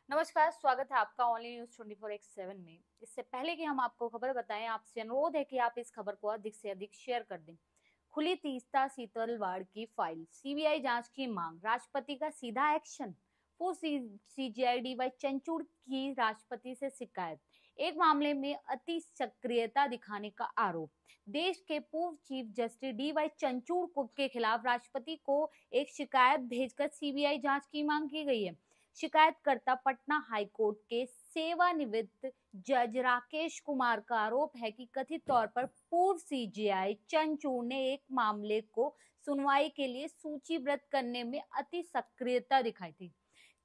नमस्कार, स्वागत है आपका ओनली न्यूज 24x7 में। इससे पहले कि हम आपको खबर बताएं, आपसे अनुरोध है कि आप इस खबर को अधिक से अधिक शेयर कर दें। खुली तीस्ता सीतलवाड़ की फाइल, सीबीआई जांच की मांग, राष्ट्रपति का सीधा एक्शन। पूर्व सीजीआई डीवाई चंचूड़ की राष्ट्रपति से शिकायत, एक मामले में अति सक्रियता दिखाने का आरोप। देश के पूर्व चीफ जस्टिस डीवाई चंचूड़ के खिलाफ राष्ट्रपति को एक शिकायत भेजकर सीबीआई जांच की मांग की गई है। शिकायतकर्ता पटना हाईकोर्ट के सेवानिवृत्त जज राकेश कुमार का आरोप है कि कथित तौर पर पूर्व सीजेआई चंचूड़ ने एक मामले को सुनवाई के लिए सूचीबद्ध करने में अति सक्रियता दिखाई थी।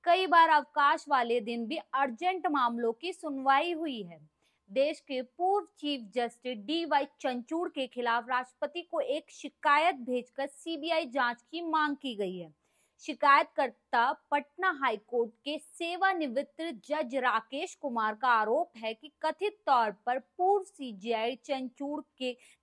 कई बार अवकाश वाले दिन भी अर्जेंट मामलों की सुनवाई हुई है। देश के पूर्व चीफ जस्टिस डीवाई चंचूड़ के खिलाफ राष्ट्रपति को एक शिकायत भेजकर सीबीआई जांच की मांग की गई है। शिकायतकर्ता पटना हाईकोर्ट के सेवानिवृत्त जज राकेश कुमार का आरोप है कि कथित तौर पर पूर्व सीजेआई चंचूड़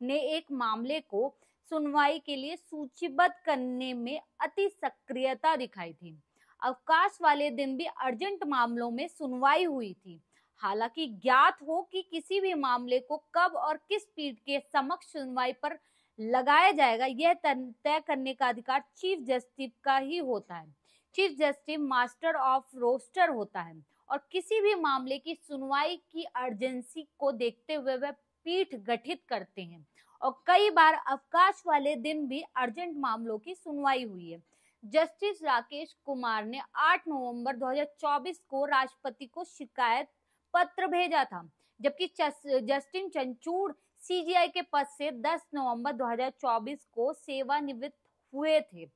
ने एक मामले को सुनवाई के लिए सूचीबद्ध करने में अति सक्रियता दिखाई थी। अवकाश वाले दिन भी अर्जेंट मामलों में सुनवाई हुई थी। हालांकि ज्ञात हो कि किसी भी मामले को कब और किस पीठ के समक्ष सुनवाई पर लगाया जाएगा, यह तय करने का अधिकार चीफ जस्टिस का ही होता है। Chief justice master of roster होता है और किसी भी मामले की सुनवाई की अर्जेंसी को देखते हुए वह पीठ गठित करते हैं और कई बार अवकाश वाले दिन भी अर्जेंट मामलों की सुनवाई हुई है। जस्टिस राकेश कुमार ने 8 नवंबर 2024 को राष्ट्रपति को शिकायत पत्र भेजा था, जबकि जस्टिस चंचूड़ सीजीआई के पद से 10 नवंबर 2024 को सेवानिवृत्त हुए थे।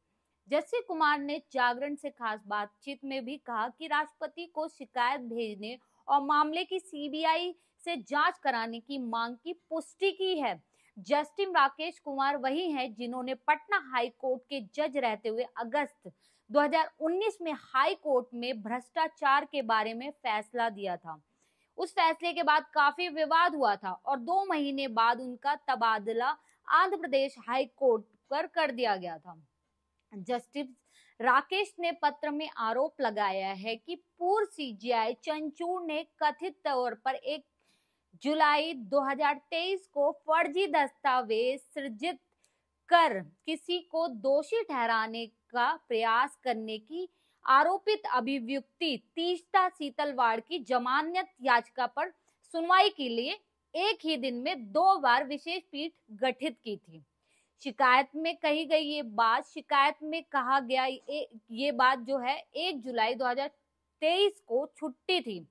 जस्टिस कुमार ने जागरण से खास बातचीत में भी कहा कि राष्ट्रपति को शिकायत भेजने और मामले की सीबीआई से जांच कराने की मांग की पुष्टि की है। जस्टिस राकेश कुमार वही हैं जिन्होंने पटना हाई कोर्ट के जज रहते हुए अगस्त 2019 में हाई कोर्ट में भ्रष्टाचार के बारे में फैसला दिया था। उस फैसले के बाद काफी विवाद हुआ था और 2 महीने बाद उनका तबादला आंध्र प्रदेश हाई कोर्ट पर कर दिया गया था। जस्टिस राकेश ने पत्र में आरोप लगाया है कि पूर्व सीजेआई चंचूड़ ने कथित तौर पर 1 जुलाई 2023 को फर्जी दस्तावेज सृजित कर किसी को दोषी ठहराने का प्रयास करने की आरोपित अभियुक्ति तीस्ता सीतलवाड़ की जमानत याचिका पर सुनवाई के लिए एक ही दिन में 2 बार विशेष पीठ गठित की थी। शिकायत में कही गई शिकायत में कहा गया ये बात जो है 1 जुलाई 2023 को छुट्टी थी,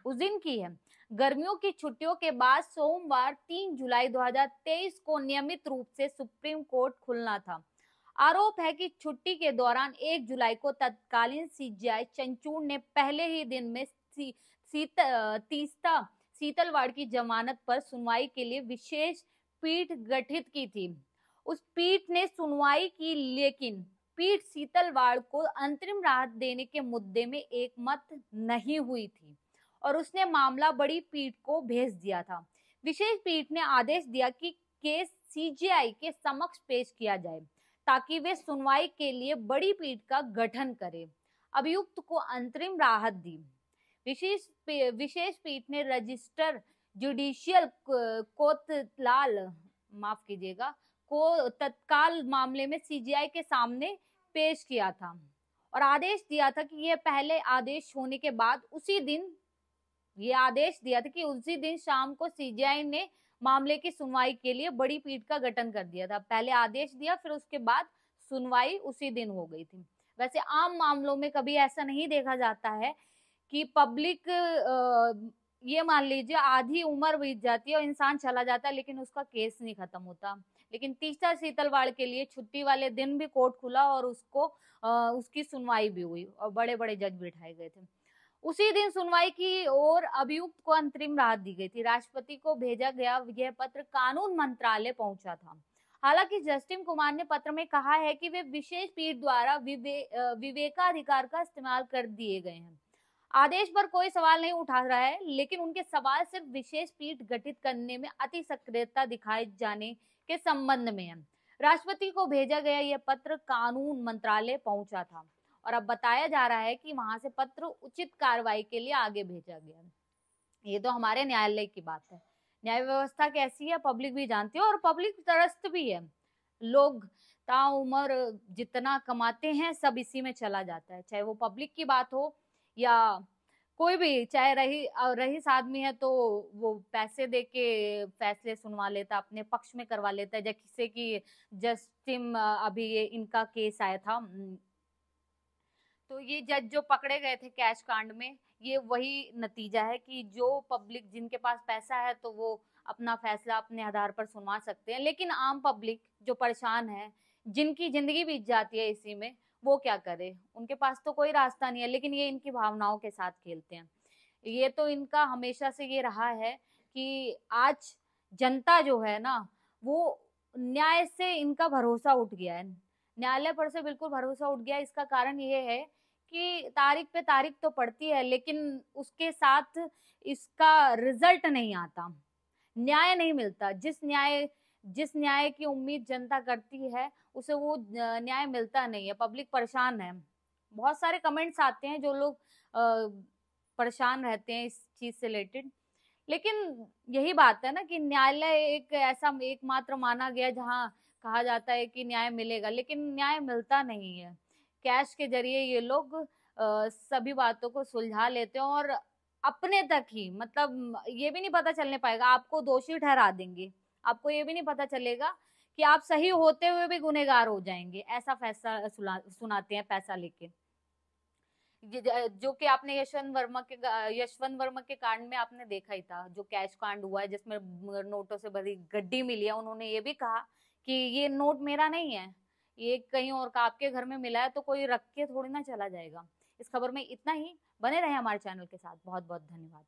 उस दिन की है। गर्मियों की छुट्टियों के बाद सोमवार 3 जुलाई 2023 को नियमित रूप से सुप्रीम कोर्ट खुलना था। आरोप है कि छुट्टी के दौरान 1 जुलाई को तत्कालीन सीजेआई चंचूड़ ने पहले ही दिन में तीस्ता सीतलवाड़ की जमानत पर सुनवाई के लिए विशेष पीठ गठित की थी। उस पीठ ने सुनवाई की, लेकिन पीठ सीतलवाड़ को अंतरिम राहत देने के मुद्दे में एकमत नहीं हुई थी और उसने मामला बड़ी पीठ को भेज दिया था। विशेष पीठ ने आदेश दिया कि केस सीजेआई के समक्ष पेश किया जाए ताकि वे सुनवाई के लिए बड़ी पीठ का गठन करे। अभियुक्त को अंतरिम राहत दी। विशेष पीठ ने रजिस्टर जुडिशियल को तत्काल मामले में सीजेआई के सामने पेश किया था और आदेश दिया था कि यह पहले आदेश होने के बाद उसी दिन शाम को सीजेआई ने मामले की सुनवाई के लिए बड़ी पीठ का गठन कर दिया था। पहले आदेश दिया, फिर उसके बाद सुनवाई उसी दिन हो गई थी। वैसे आम मामलों में कभी ऐसा नहीं देखा जाता है कि पब्लिक ये मान लीजिए आधी उम्र बीत जाती है और इंसान चला जाता है लेकिन उसका केस नहीं खत्म होता। लेकिन तीस्ता सीतलवाड़ के लिए छुट्टी वाले दिन भी कोर्ट खुला और उसकी सुनवाई भी हुई और बड़े बड़े जज बिठाए गए थे। उसी दिन सुनवाई की और अभियुक्त को अंतरिम राहत दी गई थी। राष्ट्रपति को भेजा गया यह पत्र कानून मंत्रालय पहुंचा था। हालांकि जस्टिस कुमार ने पत्र में कहा है कि वे विशेष पीठ द्वारा विवेकाधिकार का इस्तेमाल कर दिए गए हैं। आदेश पर कोई सवाल नहीं उठा रहा है, लेकिन उनके सवाल सिर्फ विशेष पीठ गठित करने में अति सक्रियता दिखाए जाने के संबंध में है। राष्ट्रपति को भेजा गया यह पत्र कानून मंत्रालय पहुंचा था और अब बताया जा रहा है कि वहां से पत्र उचित कार्रवाई के लिए आगे भेजा गया। ये तो हमारे न्यायालय की बात है। न्याय व्यवस्था कैसी है पब्लिक भी जानती है, और पब्लिक त्रस्त भी है। लोग ताउम्र जितना कमाते हैं सब इसी में चला जाता है, चाहे वो पब्लिक की बात हो या कोई भी, चाहे रईस आदमी है तो वो पैसे दे के फैसले सुनवा लेता, अपने पक्ष में करवा लेता है। जैसे कि जस्टिन अभी ये इनका केस आया था, तो ये जज जो पकड़े गए थे कैश कांड में, ये वही नतीजा है कि जो पब्लिक जिनके पास पैसा है तो वो अपना फैसला अपने आधार पर सुनवा सकते हैं, लेकिन आम पब्लिक जो परेशान है, जिनकी जिंदगी बीत जाती है इसी में, वो क्या करे? उनके पास तो कोई रास्ता नहीं है, लेकिन ये इनकी भावनाओं के साथ खेलते हैं। ये तो इनका हमेशा से ये रहा है कि आज जनता जो है ना, वो न्याय से इनका भरोसा उठ गया है, न्यायालय पर से बिल्कुल भरोसा उठ गया है। इसका कारण ये है कि तारीख पे तारीख तो पड़ती है, लेकिन उसके साथ इसका रिजल्ट नहीं आता, न्याय नहीं मिलता। जिस न्याय की उम्मीद जनता करती है उसे वो न्याय मिलता नहीं है, पब्लिक परेशान है। बहुत सारे कमेंट्स आते हैं, जो लोग परेशान रहते हैं इस चीज से रिलेटेड, लेकिन यही बात है ना कि न्यायालय एक ऐसा एकमात्र माना गया जहां कहा जाता है कि न्याय मिलेगा, लेकिन न्याय मिलता नहीं है। कैश के जरिए ये लोग सभी बातों को सुलझा लेते हैं, और अपने तक ही, मतलब ये भी नहीं पता चलने पाएगा, आपको दोषी ठहरा देंगे, आपको ये भी नहीं पता चलेगा कि आप सही होते हुए भी गुनहगार हो जाएंगे, ऐसा फैसला सुनाते हैं पैसा लेके। जो कि आपने यशवंत वर्मा के कांड में आपने देखा ही था, जो कैश कांड हुआ है जिसमें नोटों से भरी गड्डी मिली है, उन्होंने ये भी कहा कि ये नोट मेरा नहीं है, ये कहीं और का आपके घर में मिला है, तो कोई रख के थोड़ी ना चला जाएगा। इस खबर में इतना ही, बने रहे हमारे चैनल के साथ। बहुत बहुत धन्यवाद।